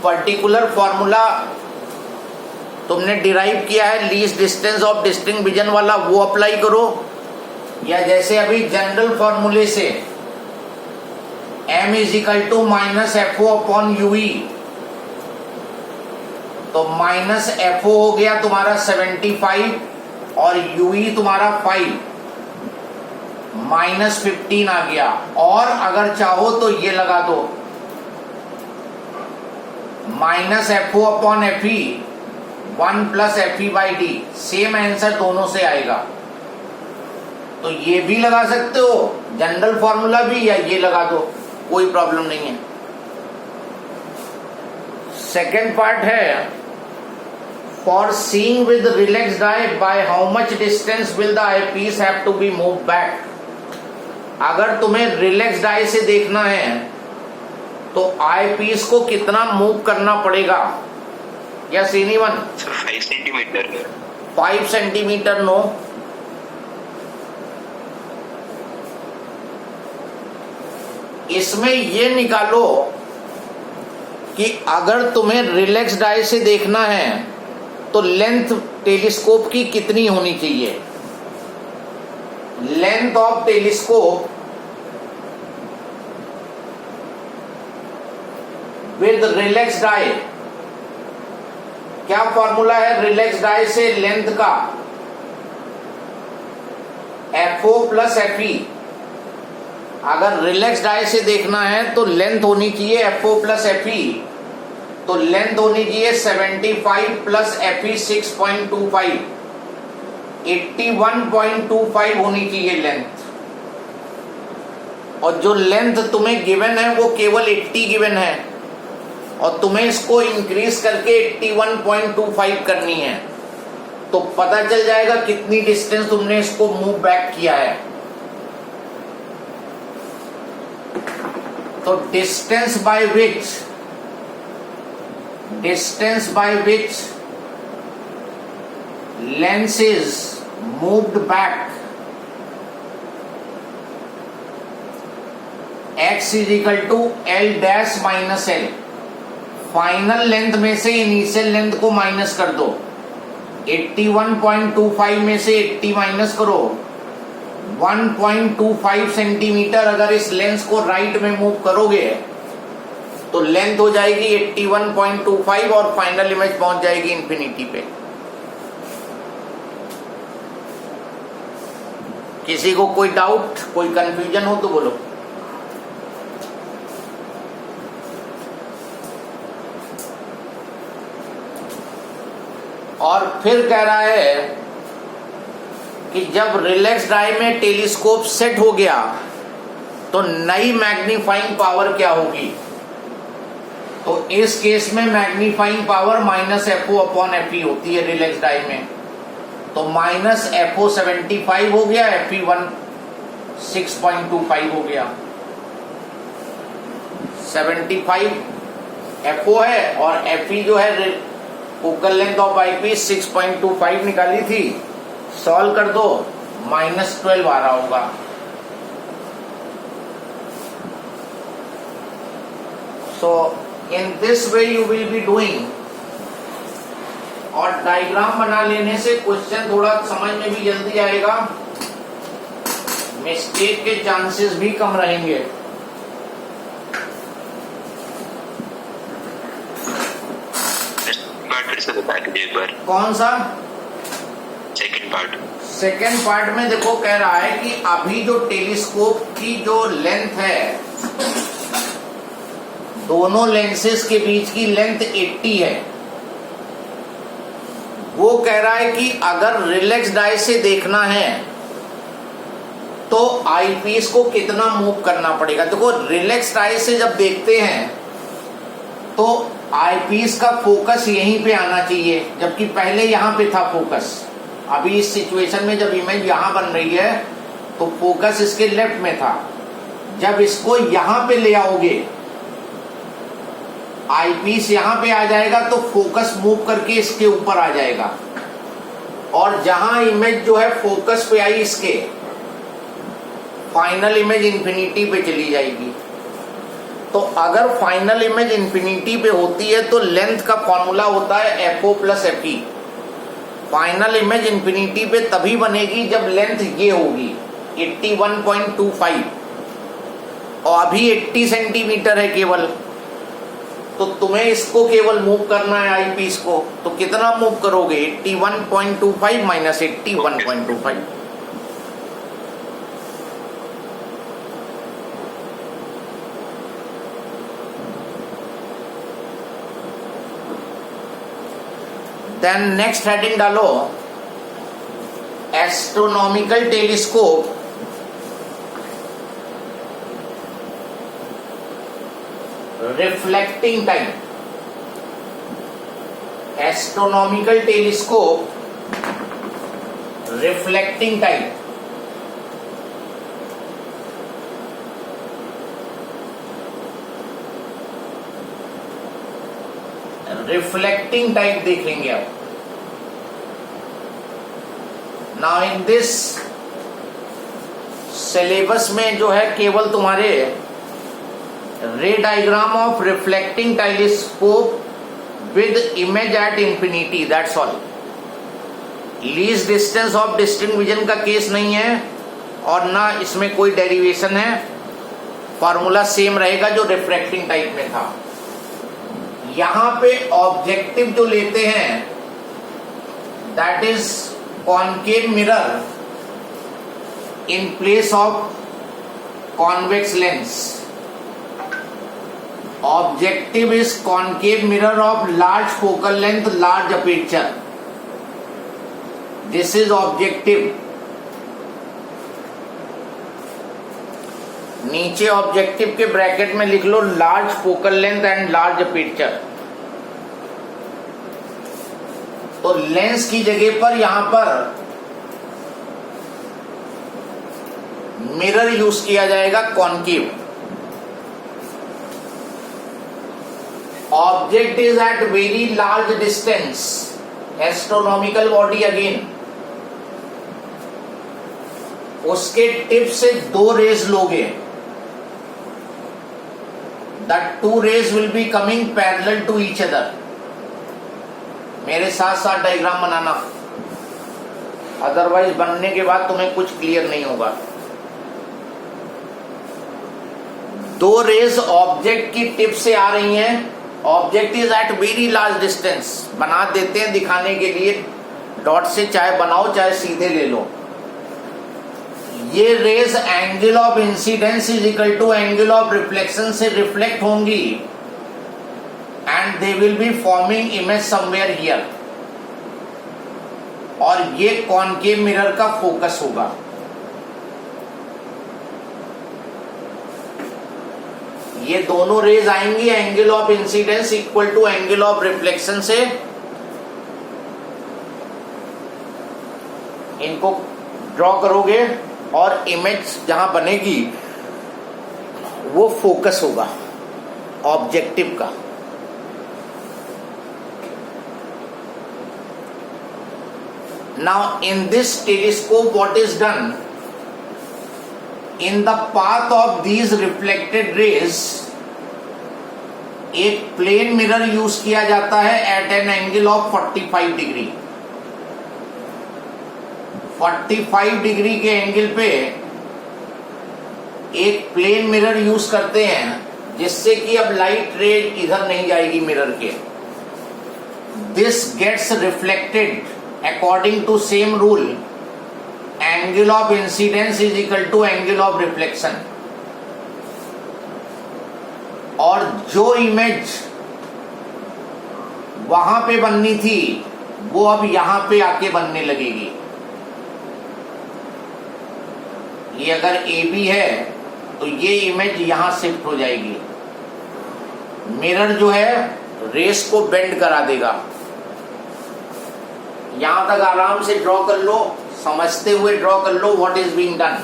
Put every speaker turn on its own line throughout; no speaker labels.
Particular formula तुमने derive किया है least distance of distinct vision वाला, वो अप्लाई करो, या जैसे अभी जनरल फॉर्मूले से m is equal to minus f o upon u e, तो माइनस एफ ओ हो गया तुम्हारा 75 और यूई तुम्हारा 5, माइनस 15 आ गया। और अगर चाहो तो ये लगा दो minus f o upon f e 1 plus F e by D, same answer दोनों से आएगा। तो ये भी लगा सकते हो जनरल फॉर्मूला भी, या ये लगा दो, कोई प्रॉब्लम नहीं है। सेकेंड पार्ट है for seeing with relaxed eye by how much distance will the eye piece have to be move back. अगर तुम्हें रिलैक्स्ड आई से देखना है तो आई पीस को कितना मूव करना पड़ेगा? Yes anyone?
5 centimetre.
5 centimetre no, इसमें ये निकालो कि अगर तुम्हें रिलैक्स्ड आई से देखना है तो लेंथ टेलीस्कोप की कितनी होनी चाहिए? Length of telescope with relaxed eye, क्या फॉर्मूला है रिलैक्स्ड आई से लेंथ का? एफ ओ प्लस एफ ई। अगर रिलैक्स्ड आई से देखना है तो लेंथ होनी चाहिए एफ ओ प्लस एफ ई, तो लेंथ होनी चाहिए 75 प्लस एफ ई 6.25, 81.25 होनी चाहिए लेंथ। और जो लेंथ तुम्हें गिवन है वो केवल 80 गिवन है, और तुम्हें इसको इंक्रीज करके 81.25 करनी है, तो पता चल जाएगा कितनी डिस्टेंस तुमने इसको मूव बैक किया है। तो distance by which lens is moved back, x is equal to L dash minus L. Final length में से इनिशियल लेंथ को माइनस कर दो, 81.25 में से 80 माइनस करो, 1.25 सेंटीमीटर अगर इस लेंस को राइट में मूव करोगे तो लेंथ हो जाएगी 81.25 और फाइनल इमेज पहुंच जाएगी इंफिनिटी पे। किसी को कोई डाउट, कोई कंफ्यूजन हो तो बोलो। और फिर कह रहा है कि जब रिलैक्स्ड आई में टेलीस्कोप सेट हो गया तो नई मैग्नीफाइंग पावर क्या होगी? तो इस केस में magnifying power minus f o upon f e होती है रिलैक्स्ड आई में, तो माइनस एफ ओ 75 हो गया, एफ ई 6.25 हो गया। 75 एफ ओ है और एफ ई जो है focal length of eye piece 6.25 निकाली थी, सॉल्व कर दो, -12 आ रहा होगा। So in this way you will be doing, और डायग्राम बना लेने से क्वेश्चन थोड़ा समझ में भी जल्दी आएगा, मिस्टेक के चांसेस भी कम रहेंगे।
से बता दीजिए एक बार।
कौन सा? सेकेंड पार्ट में देखो कह रहा है कि अभी जो टेलीस्कोप की जो लेंथ है, दोनों लेंसेस के बीच की लेंथ 80 है। वो कह रहा है कि अगर रिलैक्स्ड आई से देखना है तो आईपीस को कितना मूव करना पड़ेगा। देखो रिलैक्स्ड आई से जब देखते हैं तो आईपीस का फोकस यहीं पे आना चाहिए, जबकि पहले यहां पे था फोकस। अभी इस सिचुएशन में जब इमेज यहां बन रही है तो फोकस इसके लेफ्ट में था। जब इसको यहां पे ले आओगे, आईपीस यहां पे आ जाएगा तो फोकस मूव करके इसके ऊपर आ जाएगा, और जहां इमेज जो है फोकस पे आई इसके, फाइनल इमेज इंफिनिटी पे चली जाएगी। तो अगर फाइनल इमेज इंफिनिटी पे होती है तो लेंथ का फॉर्मूला होता है FO plus FE। Final image infinity पे तभी बनेगी जब लेंथ ये होगी 81.25 और अभी 80 सेंटीमीटर है केवल। तो तुम्हें इसको केवल मूव करना है आई पीस को, तो कितना मूव करोगे 81.25 माइनस 81.25। देन नेक्स्ट हेडिंग डालो astronomical telescope reflecting time. Astronomical telescope reflecting time. Reflecting type देख लेंगे अब। नाउ इन दिस सिलेबस में जो है केवल तुम्हारे रे diagram of reflecting telescope with image at infinity, that's all. Least distance of distinct vision का केस नहीं है और ना इसमें कोई डेरिवेशन है, फॉर्मूला सेम रहेगा जो रिफ्रैक्टिंग टाइप में था। यहां पे ऑब्जेक्टिव जो लेते हैं that is concave mirror in place of convex lens. Objective is concave mirror of large focal length, large aperture. This is objective. नीचे ऑब्जेक्टिव के ब्रैकेट में लिख लो large focal length and large aperture. तो lens की जगह पर यहां पर मिरर यूज किया जाएगा concave. Object is at very large distance, astronomical body again. उसके टिप से दो रेज लोगे, that two rays will be coming parallel to each other. मेरे साथ साथ डायग्राम बनाना, अदरवाइज बनने के बाद तुम्हें कुछ क्लियर नहीं होगा। दो रेज ऑब्जेक्ट की टिप से आ रही हैं। Object is at very large distance, बना देते हैं दिखाने के लिए डॉट से, चाहे बनाओ चाहे सीधे ले लो। ये rays angle of incidence is equal to angle of reflection से रिफ्लेक्ट होंगी and they will be forming image somewhere here. और ये कॉनकेव मिरर का फोकस होगा। ये दोनों रेज आएंगी angle of incidence equal to angle of reflection से। इनको ड्रॉ करोगे और इमेज जहां बनेगी वो फोकस होगा ऑब्जेक्टिव का। Now in this telescope what is done? In the path of these reflected rays एक प्लेन मिरर यूज किया जाता है at an angle of 45 degree. 45 degree के एंगल पे एक प्लेन मिरर यूज करते हैं जिससे कि अब लाइट रे इधर नहीं जाएगी मिरर के। This gets reflected according to same rule, angle of incidence is equal to angle of reflection। और जो इमेज वहां पे बननी थी वो अब यहां पे आके बनने लगेगी। ये अगर AB है तो ये इमेज यहां शिफ्ट हो जाएगी। मिरर जो है रेस को बेंड करा देगा। यहां तक आराम से ड्रॉ कर लो, समझते हुए ड्रॉ कर लो व्हाट इज बीइंग डन।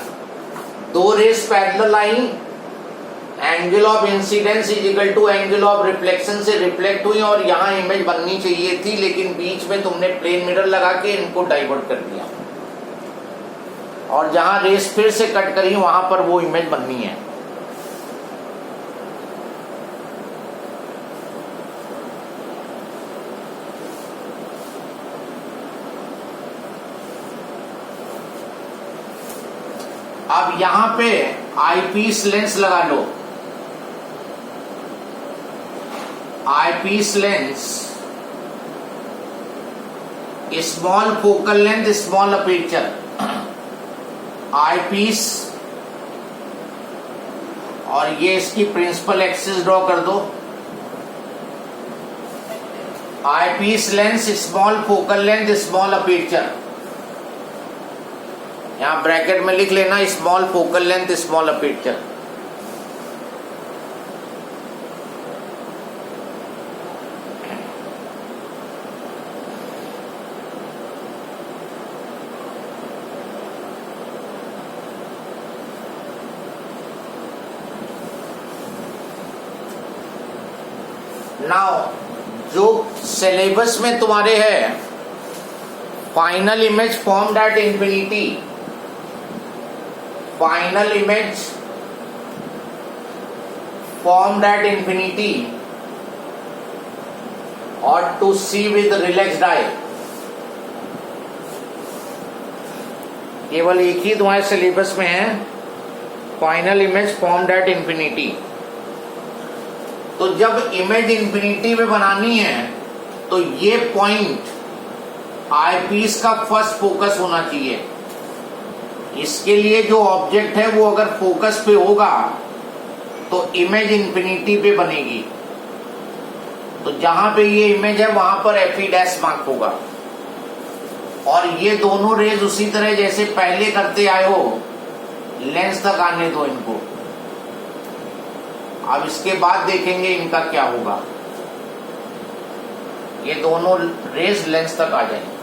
दो रेस पैरेलल आई, angle of incidence is equal to angle of reflection से रिफ्लेक्ट हुई और यहां इमेज बननी चाहिए थी, लेकिन बीच में तुमने प्लेन मिरर लगा के इनको डाइवर्ट कर दिया और जहां रेस फिर से कट करी वहां पर वो इमेज बननी है। अब यहां पे आईपीस लेंस लगा लो, eyepiece lens, small focal length, small aperture, eyepiece, और ये इसकी प्रिंसिपल एक्सिस ड्रॉ कर दो। Eyepiece lens, small focal length, small aperture, यहां ब्रैकेट में लिख लेना small focal length, small aperture. Now जो सिलेबस में तुम्हारे है final image formed at infinity, final image formed at infinity और to see with relaxed eye, केवल एक ही तुम्हारे सिलेबस में है, final image formed at infinity. तो जब इमेज इंफिनिटी में बनानी है तो ये पॉइंट आईपीस का फर्स्ट फोकस होना चाहिए। इसके लिए जो ऑब्जेक्ट है वो अगर फोकस पे होगा तो इमेज इंफिनिटी पे बनेगी। तो जहां पे ये इमेज है वहां पर एफई डैश मार्क होगा, और ये दोनों रेज उसी तरह जैसे पहले करते आए हो लेंस तक आने दो इनको। अब इसके बाद देखेंगे इनका क्या होगा, ये दोनों रेज लेंस तक आ जाएंगे।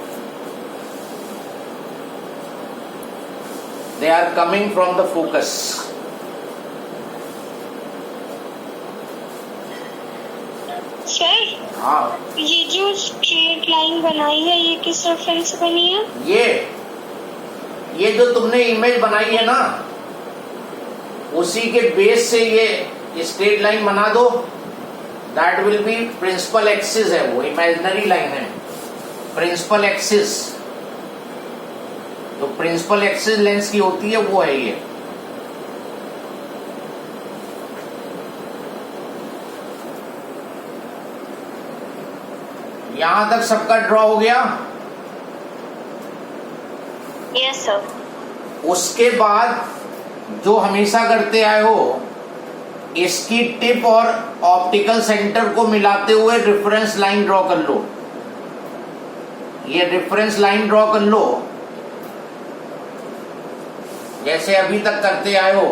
They are coming from the focus.
Sir,
हाँ,
ये जो स्ट्रेट लाइन बनाई है ये किस रेफरेंस से बनी है?
ये जो तुमने इमेज बनाई है ना उसी के बेस से ये स्ट्रेट लाइन बना दो। That will be principal axis है, वो इमेजिनरी लाइन है। प्रिंसिपल एक्सिस, तो प्रिंसिपल एक्सिस लेंस की होती है वो है ये। यहां तक सबका ड्रॉ हो गया?
Yes sir.
उसके बाद जो हमेशा करते आए हो, इसकी टिप और ऑप्टिकल सेंटर को मिलाते हुए रेफरेंस लाइन ड्रॉ कर लो। ये रेफरेंस लाइन ड्रॉ कर लो जैसे अभी तक करते आए हो।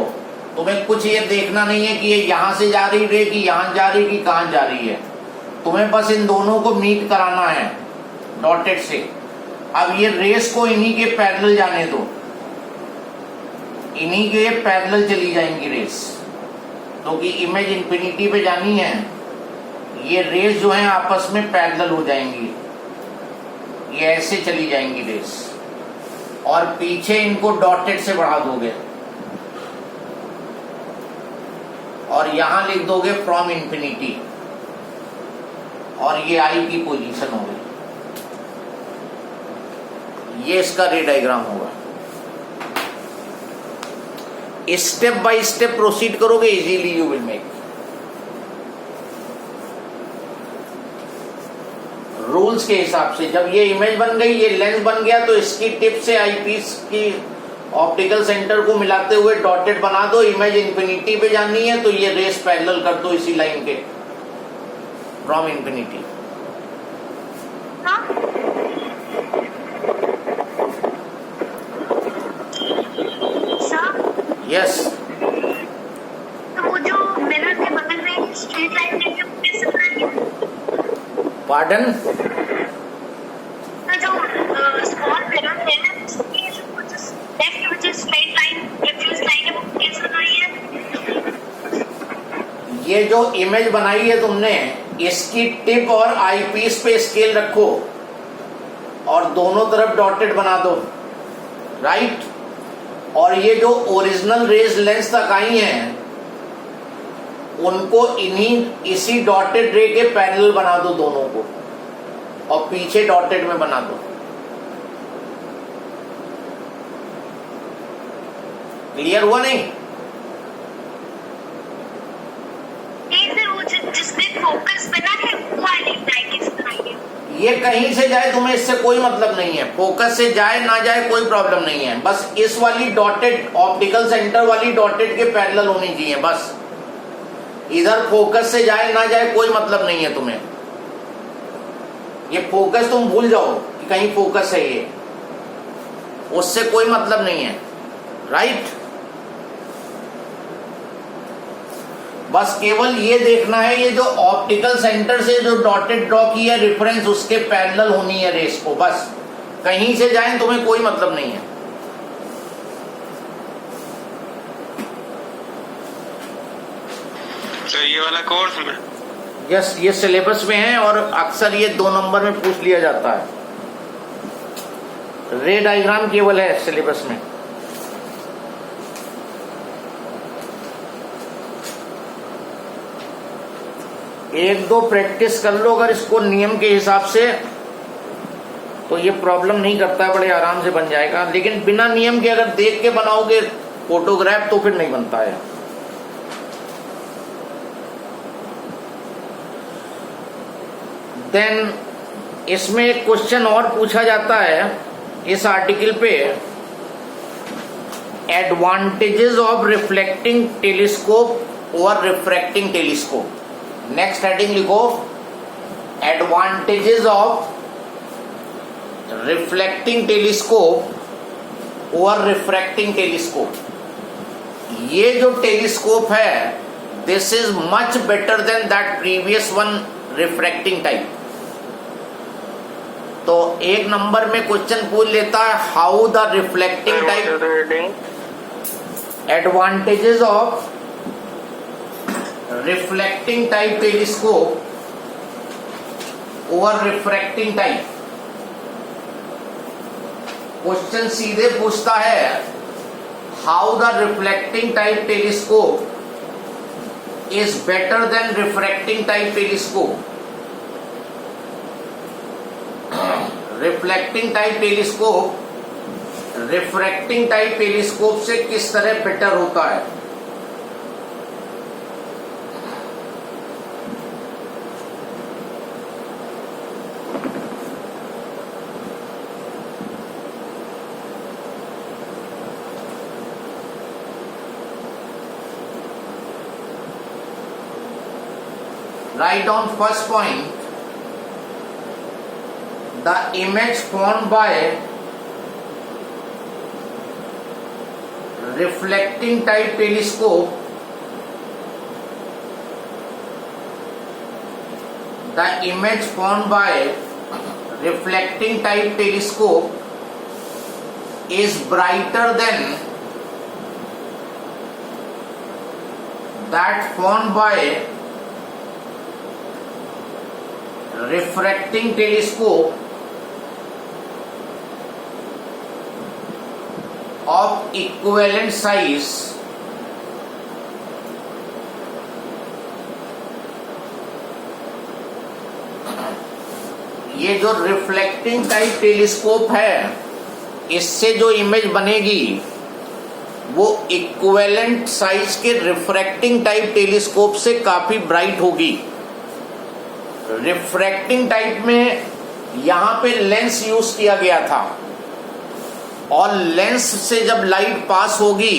तुम्हें कुछ ये देखना नहीं है कि ये यहां से जा रही है कि यहां जा रही है कि कहां जा रही है, तुम्हें बस इन दोनों को मीट कराना है डॉटेड से। अब ये रेस को इन्हीं के पैरेलल जाने दो, इन्हीं के पैरेलल चली जाएंगी रेस, क्योंकि इमेज इंफिनिटी पे जानी है। ये रेस जो है आपस में पैरेलल हो जाएंगी, ये ऐसे चली जाएंगी रेस, और पीछे इनको डॉटेड से बढ़ा दोगे और यहां लिख दोगे फ्रॉम इंफिनिटी, और ये आई की पोजीशन होगी। ये इसका रे डायग्राम होगा। स्टेप बाय स्टेप प्रोसीड करोगे, easily you will make. Rules के हिसाब से जब ये इमेज बन गई, ये लेंस बन गया, तो इसकी टिप से आईपीस की ऑप्टिकल सेंटर को मिलाते हुए डॉटेड बना दो। इमेज इंफिनिटी पे जानी है तो ये रेस पैरेलल कर दो इसी लाइन के, फ्रॉम इंफिनिटी। यस।
तो वो जो मिरर के बगल में स्ट्रेट लाइन है वो कैसे बनाएंगे?
पार्डन?
तो जो स्मॉल मिरर है ना उसके लेफ्ट में जो स्ट्रेट लाइन रेफरेंस लाइन है वो कैसे बनाई है?
ये जो इमेज बनाई है तुमने, इसकी टिप और आईपीस पे स्केल रखो और दोनों तरफ डॉटेड बना दो, राइट। और ये जो ओरिजिनल रेज लेंस तक आई हैं उनको इसी डॉटेड रे के पैरेलल बना दो दोनों को, और पीछे डॉटेड में बना दो। क्लियर हुआ नहीं?
सर वो जिसमें फोकस बना है वो वाली डायग्राम बनाइए।
ये कहीं से जाए तुम्हें इससे कोई मतलब नहीं है, फोकस से जाए ना जाए कोई प्रॉब्लम नहीं है, बस इस वाली डॉटेड ऑप्टिकल सेंटर वाली डॉटेड के पैरेलल होनी चाहिए बस। इधर फोकस से जाए ना जाए कोई मतलब नहीं है तुम्हें, ये फोकस तुम भूल जाओ कि कहीं फोकस है, ये उससे कोई मतलब नहीं है, राइट। बस केवल ये देखना है ये जो ऑप्टिकल सेंटर से जो डॉटेड ड्रॉ की है रेफरेंस उसके पैरेलल होनी है रेस को, बस कहीं से जाए तुम्हें कोई मतलब नहीं है।
सर ये वाला कोर्स में
यस, ये सिलेबस में है और अक्सर ये 2 नंबर में पूछ लिया जाता है। रे डायग्राम केवल है सिलेबस में। एक दो प्रैक्टिस कर लो अगर इसको नियम के हिसाब से तो ये प्रॉब्लम नहीं करता है, बड़े आराम से बन जाएगा। लेकिन बिना नियम के अगर देख के बनाओगे फोटोग्राफ तो फिर नहीं बनता है। देन इसमें एक क्वेश्चन और पूछा जाता है इस आर्टिकल पे, एडवांटेजेस ऑफ रिफ्लेक्टिंग टेलीस्कोप और रिफ्रैक्टिंग टेलीस्कोप। नेक्स्ट हेडिंग लिखो, एडवांटेजेस ऑफ रिफ्लेक्टिंग टेलीस्कोप और रिफ्रैक्टिंग टेलीस्कोप। ये जो टेलीस्कोप है this is much better than that previous one refracting type. तो 1 नंबर में क्वेश्चन पूछ लेता है how the reflecting type, advantages of reflecting type telescope और रिफ्रैक्टिंग टाइप। क्वेश्चन सीधे पूछता है how the reflecting type telescope is better than refracting type telescope. Reflecting type telescope refracting type telescope से किस तरह बेटर होता है। Write down first point, the image formed by reflecting type telescope, the image formed by reflecting type telescope is brighter than that formed by refracting telescope of equivalent size ये जो reflecting type telescope है इससे जो image बनेगी वो equivalent size के refracting type telescope से काफी ब्राइट होगी। रिफ्रैक्टिंग टाइप में यहां पे लेंस यूज किया गया था और लेंस से जब लाइट पास होगी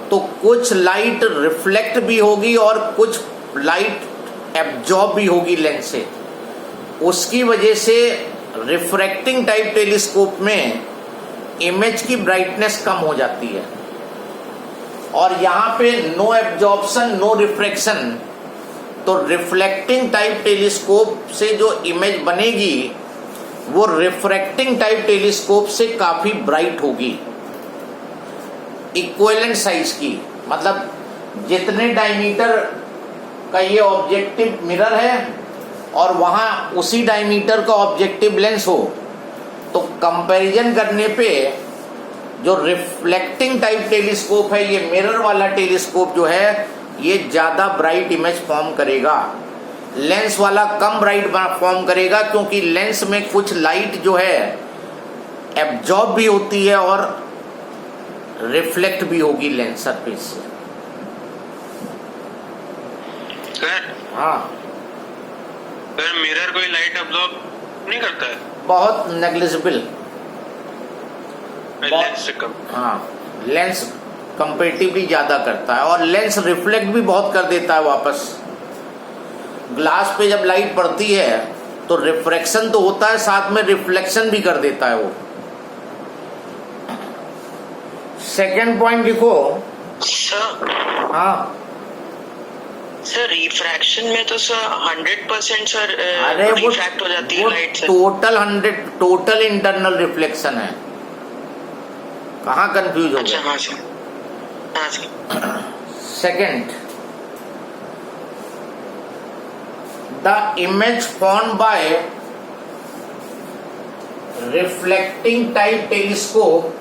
तो कुछ लाइट रिफ्लेक्ट भी होगी और कुछ लाइट एब्जॉर्ब भी होगी लेंस से। उसकी वजह से रिफ्रैक्टिंग टाइप टेलीस्कोप में इमेज की ब्राइटनेस कम हो जाती है और यहां पे नो एब्जॉर्प्शन नो रिफ्रैक्शन। तो रिफ्लेक्टिंग टाइप टेलीस्कोप से जो इमेज बनेगी वो रिफ्रैक्टिंग टाइप टेलीस्कोप से काफी ब्राइट होगी, इक्विवेलेंट साइज की। मतलब जितने डायमीटर का ये ऑब्जेक्टिव मिरर है और वहां उसी डायमीटर का ऑब्जेक्टिव लेंस हो तो कंपैरिजन करने पे जो रिफ्लेक्टिंग टाइप टेलीस्कोप है ये मिरर वाला टेलीस्कोप जो है ये ज्यादा ब्राइट इमेज फॉर्म करेगा, लेंस वाला कम ब्राइट फॉर्म करेगा क्योंकि लेंस में कुछ लाइट जो है एब्जॉर्ब भी होती है और रिफ्लेक्ट भी होगी लेंस सरफेस से।
सर
हाँ,
सर मिरर कोई लाइट अब्जॉर्ब नहीं करता है?
बहुत नेग्लिजिबल।
लेंस से कम।
हाँ, लेंस कंपेरेटिवली ज्यादा करता है, और लेंस रिफ्लेक्ट भी बहुत कर देता है वापस। ग्लास पे जब लाइट पड़ती है तो रिफ्रैक्शन तो होता है, साथ में रिफ्लेक्शन भी कर देता है वो। सेकंड पॉइंट लिखो।
सर
हाँ,
सर रिफ्रैक्शन में तो सर 100% सर
अरे वो
रिफ्रैक्ट हो जाती है लाइट से।
टोटल इंटरनल रिफ्लेक्शन है। कहाँ कंफ्यूज हो
अच्छा
गया?
हाँ सर, हाँ sir.
Second, the image formed by reflecting type telescope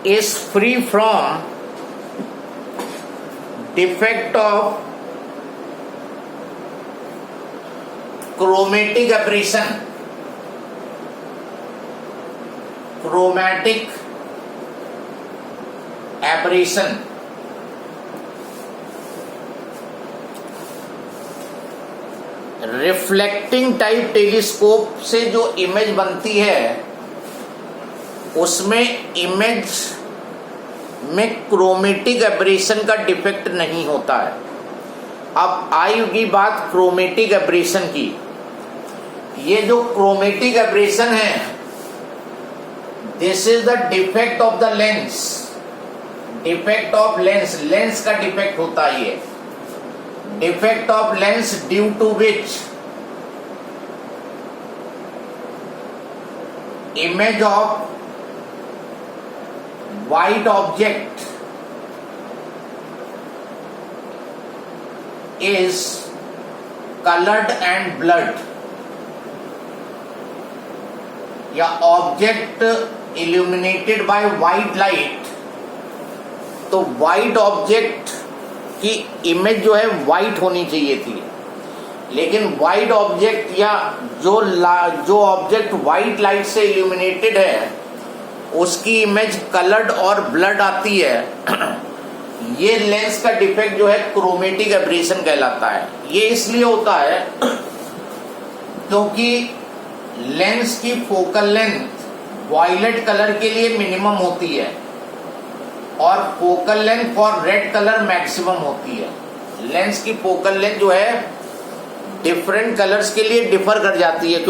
is free from defect of chromatic aberration, reflecting type telescope से जो इमेज बनती है उसमें इमेज में क्रोमेटिक एब्रेशन का डिफेक्ट नहीं होता है। अब आएगी बात क्रोमेटिक एब्रेशन की। ये जो क्रोमेटिक एब्रेशन है, this is the defect of the lens. Defect of lens का डिफेक्ट होता है ये। defect of lens due to which image of white object is colored and blurred, या object illuminated by white light, तो white object की image जो है white होनी चाहिए थी, लेकिन वाइट ऑब्जेक्ट या जो ऑब्जेक्ट वाइट लाइट से इल्यूमिनेटेड है उसकी इमेज कलर्ड और ब्लड आती है। ये लेंस का डिफेक्ट जो है क्रोमेटिक एब्रेशन कहलाता है। ये इसलिए होता है क्योंकि लेंस की फोकल लेंथ वायलेट कलर के लिए मिनिमम होती है और focal length for red colour maximum होती है। लेंस की फोकल लेंथ जो है डिफरेंट कलर्स के लिए डिफर कर जाती है, क्योंकि